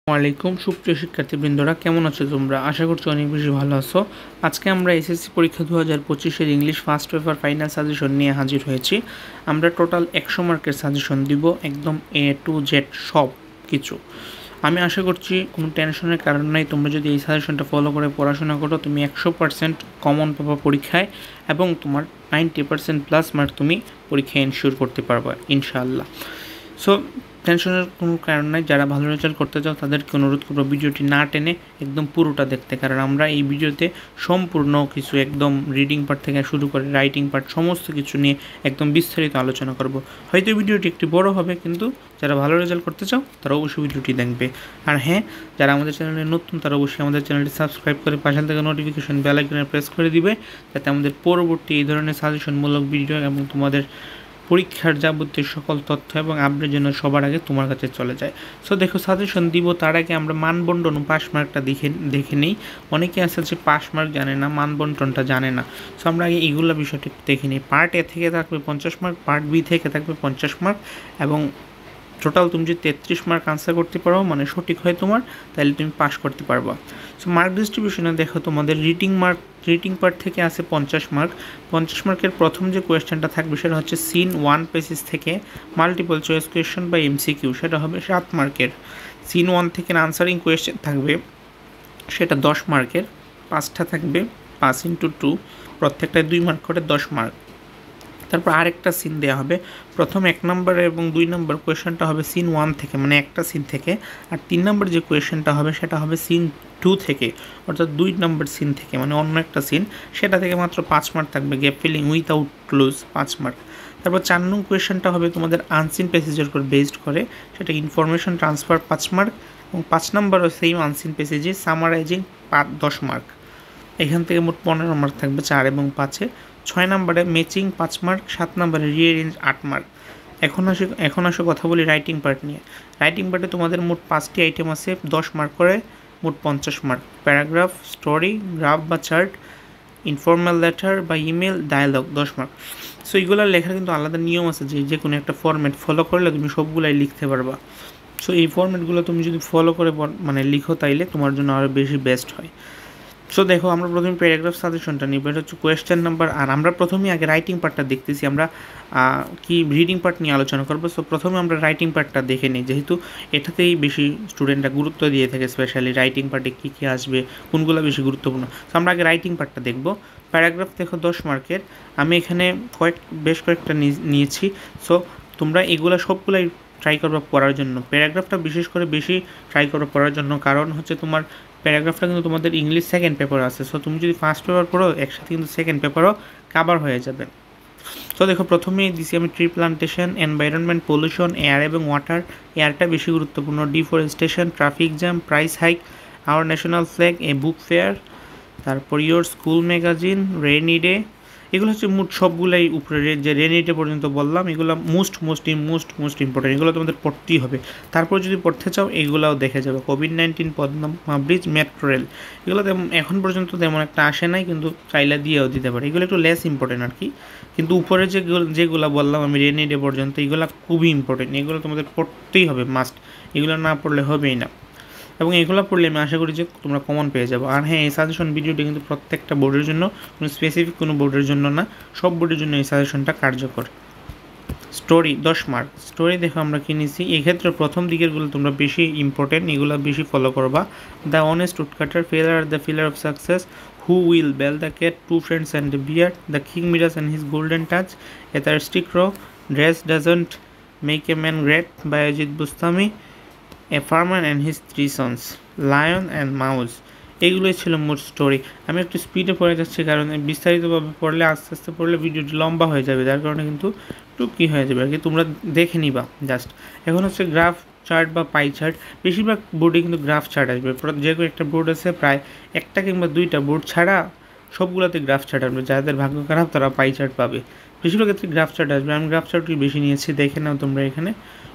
ওয়ালাইকুম সুপ্রিয় শিক্ষার্থীবৃন্দরা, কেমন আছো তোমরা? আশা করছি অনেক বেশি ভালো আছো। আজকে আমরা এসএসসি পরীক্ষা 2025-এর English first paper final suggestion নিয়ে হাজির হয়েছি। আমরা টোটাল 100 মার্কের সাজেশন দিব, একদম A to Z সব কিছু। আমি আশা করছি কোনো টেনশনের কারণ নাই। তোমরা যদি এই সাজেশনটা ফলো করে পড়াশোনা করো, তুমি 100% কমন পাবা পরীক্ষায়, এবং তোমার 90% প্লাস মার্ক তুমি পরীক্ষায় এনশিওর করতে পারবে ইনশাআল্লাহ। সো টেনশনের কোনো কারণ নাই। যারা ভালো রেজাল্ট করতে চাও তাদেরকে অনুরোধ করবো ভিডিওটি না টেনে একদম পুরোটা দেখতে, কারণ আমরা এই ভিডিওতে সম্পূর্ণ কিছু একদম রিডিং পার্ট থেকে শুরু করে রাইটিং পার্ট সমস্ত কিছু নিয়ে একদম বিস্তারিত আলোচনা করব। হয়তো ভিডিওটি একটু বড় হবে, কিন্তু যারা ভালো রেজাল্ট করতে চাও তারা অবশ্যই ভিডিওটি দেখবে। আর হ্যাঁ, যারা আমাদের চ্যানেলে নতুন তারা অবশ্যই আমাদের চ্যানেলটি সাবস্ক্রাইব করে পাশে থেকে নোটিফিকেশন বেল আইকনে প্রেস করে দিবে, যাতে আমাদের পরবর্তী এই ধরনের সাজেশনমূলক ভিডিও এবং তোমাদের পরীক্ষার যাবতীয় সকল তথ্য এবং আপডেট যেন সবার আগে তোমার কাছে চলে যায়। সো দেখো, সাজেশন দিব তার আগে আমরা মানবন্টন পাস মার্কটা দেখে নিই। অনেকে আছে যে পাস মার্ক জানে না, মানবন্টনটা জানে না। সো আমরা আগে এইগুলো বিষয়টি দেখে নিই। পার্ট এ থেকে থাকবে 50 মার্ক, পার্ট বি থেকে থাকবে 50 মার্ক, এবং টোটাল তুমি যদি 33 মার্ক আনসার করতে পারো, মানে সঠিক হয় তোমার, তাহলে তুমি পাস করতে পারবা। সো মার্ক ডিস্ট্রিবিউশনে দেখো, তোমাদের রিটিং পার্ট থেকে আছে 50 মার্ক। 50 মার্কের প্রথম যে কোয়েশ্চেনটা থাকবে সেটা হচ্ছে সিন 1 পেসিস থেকে মাল্টিপল চয়েস কোয়েশ্চেন বা MCQ, সেটা হবে 7 মার্কের। সিন 1 থেকে আনসারিং কোয়েশ্চেন থাকবে, সেটা 10 মার্কের। 5টা থাকবে 5x2, প্রত্যেকটায় 2 মার্ক করে 10 মার্ক। তারপর আরেকটা সিন দেওয়া হবে। প্রথম 1 নম্বর এবং 2 নম্বর কোয়েশ্চেনটা হবে সিন 1 থেকে, মানে একটা সিন থেকে, আর 3 নম্বর যে কোয়েশ্চেনটা হবে সেটা হবে সিন 2 থেকে, অর্থাৎ 2 নম্বর সিন থেকে, মানে অন্য একটা সিন, সেটা থেকে মাত্র 5 মার্ক থাকবে। Gap filling without clues 5 mark. তারপর 4 নং কোয়েশ্চেনটা হবে তোমাদের আনসিন প্যাসেজের উপর বেসড করে, সেটা ইনফরমেশন ট্রান্সফার 5 মার্ক, এবং 5 নম্বরও সেম আনসিন প্যাসেজে সামারাইজিং 10 মার্ক। এখান থেকে মোট 15 মার্ক থাকবে 4 এবং 5-এ। 6 নম্বরে ম্যাচিং 5 মার্ক, 7 নম্বরে রিঅ্যারেঞ্জ 8 মার্ক। এখন আসো কথা বলি রাইটিং পার্ট নিয়ে। রাইটিং পার্টে তোমাদের মোট 5টি আইটেম আছে, 10 মার্ক করে, মোট 50 মার্ক। প্যারাগ্রাফ, স্টোরি, গ্রাফ বা চার্ট, ইনফর্মাল লেটার বা ইমেল, ডায়ালগ 10 মার্ক। সো এইগুলো লেখার কিন্তু আলাদা নিয়ম আছে, যে কোনো একটা ফরম্যাট ফলো করলে তুমি সবগুলাই লিখতে পারবা। সো এই ফরম্যাটগুলো তুমি যদি ফলো করে মানে লিখো, তাইলে তোমার জন্য আরও বেশি বেস্ট হয়। সো দেখো, আমরা প্রথমে প্যারাগ্রাফ সাজেশনটা নিব। এটা হচ্ছে কোয়েশ্চেন নাম্বার, আর আমরা প্রথমেই আগে রাইটিং পার্টটা দেখতেছি। আমরা কি রিডিং পার্ট নিয়ে আলোচনা করবো। সো প্রথমে আমরা রাইটিং পার্টটা দেখে নিই, যেহেতু এটাতেই বেশি স্টুডেন্টরা গুরুত্ব দিয়ে থাকে, স্পেশালি রাইটিং পার্টে কী কী আসবে, কোনগুলো বেশি গুরুত্বপূর্ণ। সো আমরা আগে রাইটিং পার্টটা দেখবো। প্যারাগ্রাফ দেখো 10 মার্কের, আমি এখানে বেশ কয়েকটা নিয়েছি। সো তোমরা এগুলো সবগুলাই ট্রাই করবা পড়ার জন্য। প্যারাগ্রাফটা বিশেষ করে বেশি ট্রাই করো পড়ার জন্য, কারণ হচ্ছে তোমার প্যারাগ্রাফটা কিন্তু তোমাদের ইংলিশ সেকেন্ড পেপার আছে। সো তুমি যদি ফার্স্ট পেপার পড়ো, একসাথে কিন্তু সেকেন্ড পেপারও কাভার হয়ে যাবে। সো দেখো, প্রথমেই দিছি আমি tree plantation, environment, pollution, air এবং ওয়াটার। এয়ারটা বেশি গুরুত্বপূর্ণ। Deforestation, traffic jam, price hike, our national flag, a book fair, তারপর your school magazine, rainy day. এগুলো হচ্ছে মোট সবগুলাই উপরে, যে রেনি ডে পর্যন্ত বললাম, এগুলো মোস্ট ইম্পর্টেন্ট। এগুলো তোমাদের পড়তেই হবে। তারপর যদি পড়তে চাও এগুলাও দেখে যাবে। COVID-19, Padma bridge, metro rail, এগুলো এখন পর্যন্ত তেমন একটা আসে নাই, কিন্তু চাইলে দিয়েও দিতে পারে। এগুলো একটু লেস ইম্পর্টেন্ট আর কি। কিন্তু উপরে যেগুলো বললাম আমি রেনি ডে পর্যন্ত, এগুলো খুবই ইম্পর্টেন্ট। এগুলো তোমাদের পড়তেই হবে, মাস্ট। এগুলো না পড়লে হবেই না, এবং এগুলো পড়লে আমি আশা করি যে তোমরা কমন পেয়ে যাবো। আর হ্যাঁ, এই সাজেশন ভিডিওটি কিন্তু প্রত্যেকটা বোর্ডের জন্য, কোনো স্পেসিফিক কোনো বোর্ডের জন্য না, সব বোর্ডের জন্য এই সাজেশনটা কার্যকর। Story 10 mark. স্টোরি দেখো আমরা কি নিয়েছি। এক্ষেত্রে প্রথম দিকেরগুলো তোমরা বেশি ইম্পর্টেন্ট, এগুলো বেশি ফলো করবা। The honest woodcutter, failure the pillar of success, who will bell the cat, two friends and the bear, the king Midas and his golden touch, a thirsty crow, dress doesn't make a man great by Ajit Bustami, a farmer and his 3 sons, lion and mouse. এগুলোই ছিল মোট story. আমি একটু স্পিডে পড়ে যাচ্ছি, কারণ বিস্তারিতভাবে পড়লে, আস্তে আস্তে পড়লে ভিডিওটি লম্বা হয়ে যাবে, যার কারণে কিন্তু একটু কী হয়ে যাবে আর কি, তোমরা দেখে নিবা জাস্ট। এখন হচ্ছে গ্রাফ চার্ট বা পাই চার্ট। বেশিরভাগ বোর্ডে কিন্তু গ্রাফ চার্ট আসবে। যে কোনো একটা বোর্ড আছে, প্রায় একটা কিংবা 2টা বোর্ড ছাড়া সবগুলোতে গ্রাফ চার্ট আসবে। যাদের ভাগ্য খারাপ তারা পাই চার্ট পাবে। বেশিরভাগ ক্ষেত্রে গ্রাফ চার্ট আসবে। আমি গ্রাফ চার্টটি বেশি নিয়েছি, দেখে নাও তোমরা। এখানে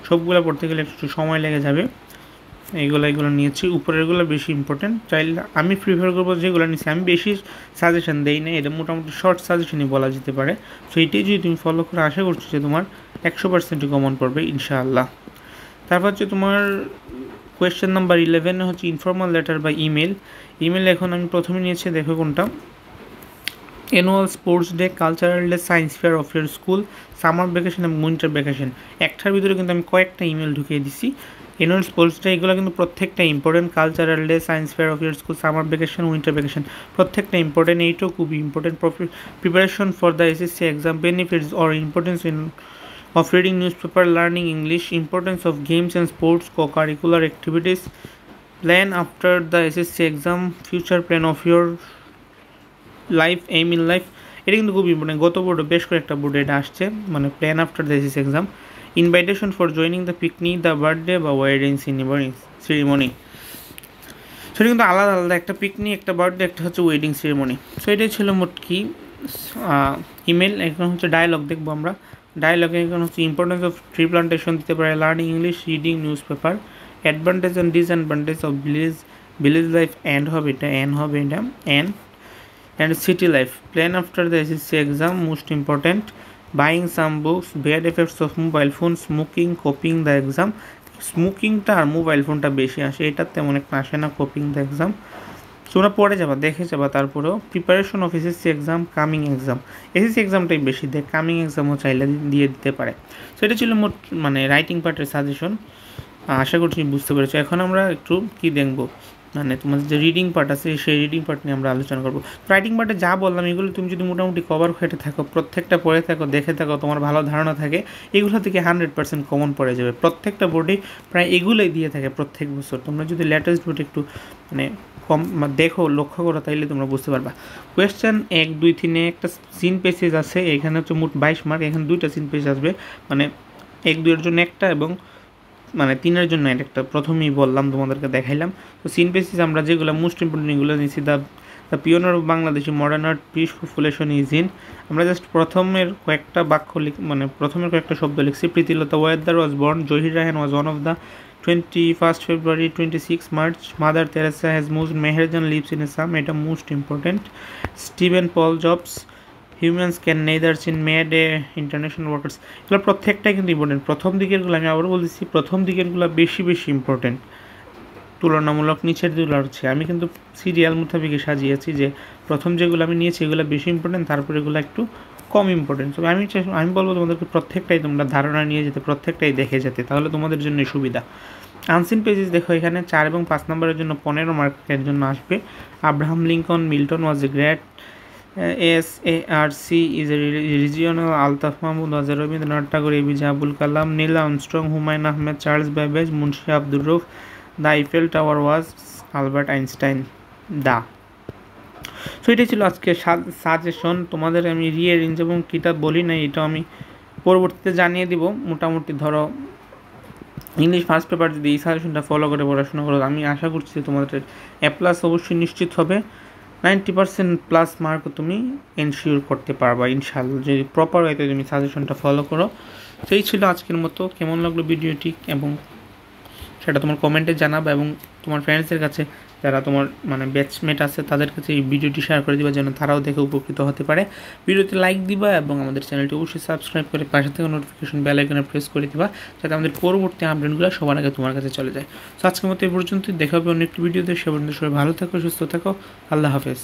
সবগুলো পড়তে গেলে একটু সময় লেগে যাবে। এগুলো নিয়েছি, উপরেরগুলো বেশি ইম্পর্টেন্ট। চাইলে আমি প্রিফার করবো যেগুলো নিয়েছি, আমি বেশি সাজেশন দেই না, এটা মোটামুটি শর্ট সাজেশনই বলা যেতে পারে। সো এইটাই যদি তুমি ফলো করে, আশা করছি যে তোমার 100% কমন পড়বে ইনশাআল্লাহ। তারপর হচ্ছে তোমার কোয়েশ্চেন নাম্বার 11 হচ্ছে ইনফর্মাল লেটার বা ইমেল। ইমেল এখন আমি প্রথমে নিয়েছি, দেখো কোনটা। Annual sports day, cultural day, science fair of your school, summer vacation এবং উইন্টার ভ্যাকেশন, একটার ভিতরে কিন্তু আমি কয়েকটা ইমেল ঢুকিয়ে দিছি। অ্যানুয়াল স্পোর্টস ডে এগুলো কিন্তু প্রত্যেকটা important, cultural day, science fair of your school, summer vacation, winter vacation প্রত্যেকটা ইম্পর্টেন্ট। এইটাও খুবই important. Preparation for the SSC exam, benefits or importance in of reading newspaper, learning English, importance of games and sports, co-curricular activities, plan after the SSC exam, future plan of your life, aim in life। এটা কিন্তু খুব important, গত বোর্ডে বেশ কয়েকটা বোর্ডে এটা আসছে, মানে plan after the SSC exam, invitation for joining the picnic, the birthday বা ওয়েডিং সেরিমনি। সেটা কিন্তু আলাদা আলাদা, একটা পিকনিক, একটা বার্থডে, একটা হচ্ছে ওয়েডিং সেরিমনি। সো এটাই ছিল মোট কি ইমেল। এখন হচ্ছে ডায়লগ দেখবো আমরা। ডায়লগে এখন হচ্ছে ইম্পর্টেন্স অফ ট্রি প্লান্টেশন দিতে পারে, learning English, reading newspaper, advantage and disadvantage of village life, and হবে এটা, and city life, plan after the SSC exam, most important, buying some books, bad effects of mobile phone, smoking, copying the exam. স্মোকিংটা আর mobile ফোনটা বেশি আসে, এটার তেমন একটা আসে না, কপিং দ্য এক্সাম। তোমরা পড়ে যাবা, দেখে যাবা। তারপরেও preparation of SSC exam, coming exam, SSC এক্সামটাই বেশি দেয়, কামিং এক্সামও চাইলে দিয়ে দিতে পারে। সো এটা ছিল মোট মানে রাইটিং পার্টের সাজেশন। আশা করছি বুঝতে পেরেছো। এখন আমরা একটু কি দেখবো, মানে তোমাদের যে রিডিং পার্ট আছে সেই রিডিং পার্ট নিয়ে আমরা আলোচনা করবো। রাইটিং পার্টে যা বললাম এগুলো তুমি যদি মোটামুটি কভার খেটে থাকো, প্রত্যেকটা পড়ে থাকো, দেখে থাকো, তোমার ভালো ধারণা থাকে, এগুলো থেকে 100% কমন পড়ে যাবে। প্রত্যেকটা বোর্ডে প্রায় এগুলোই দিয়ে থাকে প্রত্যেক বছর। তোমরা যদি লেটেস্ট বোর্ডে একটু মানে কম দেখো, লক্ষ্য করো, তাইলে তোমরা বুঝতে পারবা। কোয়েশ্চেন 1, 2, 3 একটা সিন পেজেস আছে, এখানে হচ্ছে মোট 22 মার্ক। এখানে 2টা সিন পেজ আসবে, মানে 1, 2 এর জন্য একটা এবং মানে 3 এর জন্য একটা। প্রথমেই বললাম, তোমাদেরকে দেখাইলাম। তো সিন পেসিস আমরা যেগুলো মোস্ট ইম্পর্টেন্ট এগুলো নিয়েছি। The pioneer of Bangladeshi modern art piece population is in. আমরা জাস্ট প্রথমের কয়েকটা বাক্য মানে প্রথমের কয়েকটা শব্দ লিখছি। Pritilata Waddedar was born, Zahir Raihan was one of the 21 February, 26 March, Mother Teresa has moved, Meherjan lives in Assam, এটা most important. Steven Paul Jobs, humans can neither seen made a international workers. এগুলো প্রত্যেকটাই কিন্তু ইম্পর্টেন্ট। প্রথম দিকেরগুলো আমি আবারও বলতেছি, প্রথম দিকেরগুলো বেশি ইম্পর্টেন্ট তুলনামূলক, নিচের দিকগুলো হচ্ছে আমি কিন্তু সিরিয়াল মোতাবেক সাজিয়েছি, যে প্রথম যেগুলো আমি নিয়েছি এগুলো বেশি ইম্পর্টেন্ট, তারপরে এগুলো একটু কম ইম্পর্টেন্ট। তবে আমি বলবো তোমাদেরকে প্রত্যেকটাই তোমরা ধারণা নিয়ে যেতে, প্রত্যেকটাই দেখে যেতে, তাহলে তোমাদের জন্য সুবিধা। আনসিন পেজেস দেখো, এখানে 4 এবং 5 নম্বরের জন্য 15 মার্কের জন্য আসবে। Abraham Lincoln, Milton was a great, SARC is a regional, Altaf Mahmud was a, Rabindranath Thakur, APJ Abul Kalam, Neil Armstrong, Humayun Ahmed, Charles Babbage, Munshi Abdur Rouf, the Eiffel Tower was Albert Einstein. So এটাই ছিল আজকে সাজেশন। তোমাদের আমি রিয়ারেঞ্জ এবং কিতাব বলি না, এটা আমি পরবর্তীতে জানিয়ে দিব। মোটামুটি ধরো ইংলিশ ফার্স্ট পেপার যদি এই সাজেশনটা ফলো করে পড়াশোনা করো, আমি আশা করছি যে তোমাদের A+ অবশ্যই নিশ্চিত হবে। 90% প্লাস মার্কও তুমি এনশিওর করতে পারবা ইনশাআল্লাহ, যদি প্রপার ওয়েতে তুমি সাজেশনটা ফলো করো। সেই ছিল আজকের মতো। কেমন লাগলো ভিডিওটি এবং সেটা তোমার কমেন্টে জানাবে, এবং তোমার ফ্রেন্ডসদের কাছে যারা তোমার মানে ব্যাচমেট আছে তাদের কাছে এই ভিডিওটি শেয়ার করে দিবা, যেন তারাও দেখে উপকৃত হতে পারে। ভিডিওতে লাইক দিবা এবং আমাদের চ্যানেলটি অবশ্যই সাবস্ক্রাইব করে পাশে থেকে নোটিফিকেশন বেল আইকনে প্রেস করে দিবা, যাতে আমাদের পরবর্তী আপডেটগুলো সবার আগে তোমার কাছে চলে যায়। তো আজকের মতো এই পর্যন্তই, দেখা হবে অন্য একটি ভিডিওতে। সে পর্যন্ত সবাই ভালো থাকো, সুস্থ থাকো, আল্লাহ হাফেজ।